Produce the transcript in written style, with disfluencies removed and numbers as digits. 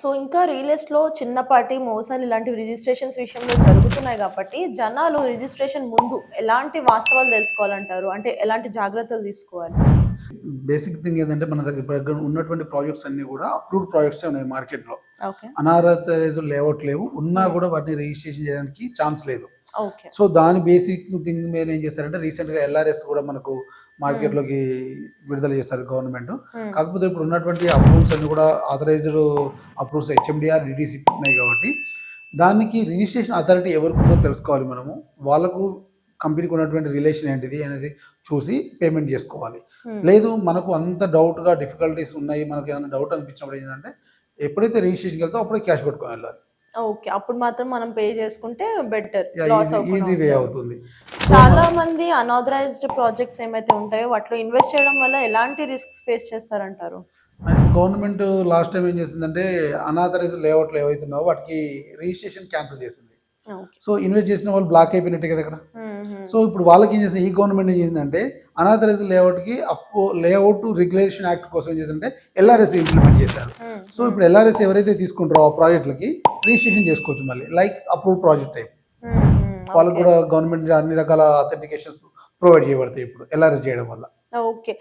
So ఇంకా real ఎస్టేట్‌లో చిన్నపాటి మోసాలు ఇలాంటివి రిజిస్ట్రేషన్స్ విషయంలో జరుగుతున్నాయి కాబట్టి, జనాలు రిజిస్ట్రేషన్ ముందు ఎలాంటి వాస్తవాలు తెలుసుకోవాలంటారు? అంటే ఎలాంటి జాగ్రత్తలు తీసుకోవాలి? బేసిక్ థింగ్ ఏంటంటే మన దగ్గర ఉన్నటువంటి ప్రాజెక్ట్స్ అన్ని కూడా అప్రూవ్డ్ ప్రాజెక్ట్స్ ఉన్నాయి మార్కెట్లో. ఓకే. అనాథరైజ్డ్ లేఅవుట్ లేవు. ఉన్నా హ్మ్. కూడా వాటిని రిజిస్ట్రేషన్ చేయడానికి ఛాన్స్ లేదు. ఓకే. సో దాని బేసిక్ థింగ్ మీద ఏం చేశారంటే రీసెంట్గా ఎల్ఆర్ఎస్ కూడా మనకు హ్మ్. మార్కెట్లోకి విడుదల చేశారు గవర్నమెంట్. హ్మ్. కాకపోతే ఇప్పుడు ఉన్నటువంటి అప్రూవ్స్ అన్ని కూడా ఆథరైజ్డ్ అప్రూవ్స్ హెచ్ఎండిఆర్ డిడిసి ఉన్నాయి కాబట్టి దానికి రిజిస్ట్రేషన్ అథారిటీ ఎవరికి ఉందో తెలుసుకోవాలి మనము. వాళ్ళకు కంపెనీకి ఉన్నటువంటి రిలేషన్ ఏంటిది అనేది చూసి పేమెంట్ చేసుకోవాలి. హ్మ్. లేదు మనకు అంత డౌట్గా డిఫికల్టీస్ ఉన్నాయి, మనకు ఏదైనా డౌట్ అనిపించినప్పుడు ఏంటంటే ఎప్పుడైతే రిజిస్ట్రేషన్కి వెళ్తామో అప్పుడే క్యాష్ పెట్టుకొని వెళ్ళాలి. ఓకే. అప్పుడు మాత్రం మనం పే చేసుకుంటే బెటర్. లాస్ అవ్వకుండా ఈజీ వే ఉంటది. అవుతుంది. సో చాలా మంది అనాథరైజ్డ్ ప్రాజెక్ట్స్ ఏమైతే ఉంటాయో వాటిలో ఇన్వెస్ట్ చేయడం వల్ల ఎలాంటి రిస్క్స్ ఫేస్ చేస్తారంటారు? గవర్నమెంట్ లాస్ట్ టైం ఏం చేసిందంటే అనాథరైజ్డ్ లేఅవుట్లు ఏవైతే ఉన్నావో వాటికి రిజిస్ట్రేషన్ క్యాన్సిల్ చేసింది. ఓకే. సో ఇన్వెస్ట్ చేసిన వాళ్ళు బ్లాక్ అయిపోయినట్టే కదా ఇక్కడ. హుహు. సో ఇప్పుడు వాళ్ళకి ఏం చేసింది, ఈ గవర్నమెంట్ ఏం చేసిందంటే అనాథరైజ్డ్ లేఅవుట్కి లేఅవుట్ రెగ్యులేషన్ యాక్ట్ కోసం ఏం చేసిందంటే ఎల్ఆర్ఎస్ ఇంప్లిమెంట్ చేశారు. హ్మ్. సో ఇప్పుడు ఎల్ఆర్ఎస్ ఎవరైతే తీసుకుంటారో ఆ ప్రాజెక్టులకి రిజిస్ట్రేషన్ చేసుకోవచ్చు మళ్ళీ, లైక్ అప్రూవ్డ్ ప్రాజెక్ట్ టైప్. వాళ్ళకి ఓకే. కూడా గవర్నమెంట్ అన్ని రకాల అథెంటికేషన్స్ ప్రొవైడ్ చేయబడతాయి ఇప్పుడు ఎల్ఆర్ఎస్ చేయడం వల్ల. ఓకే.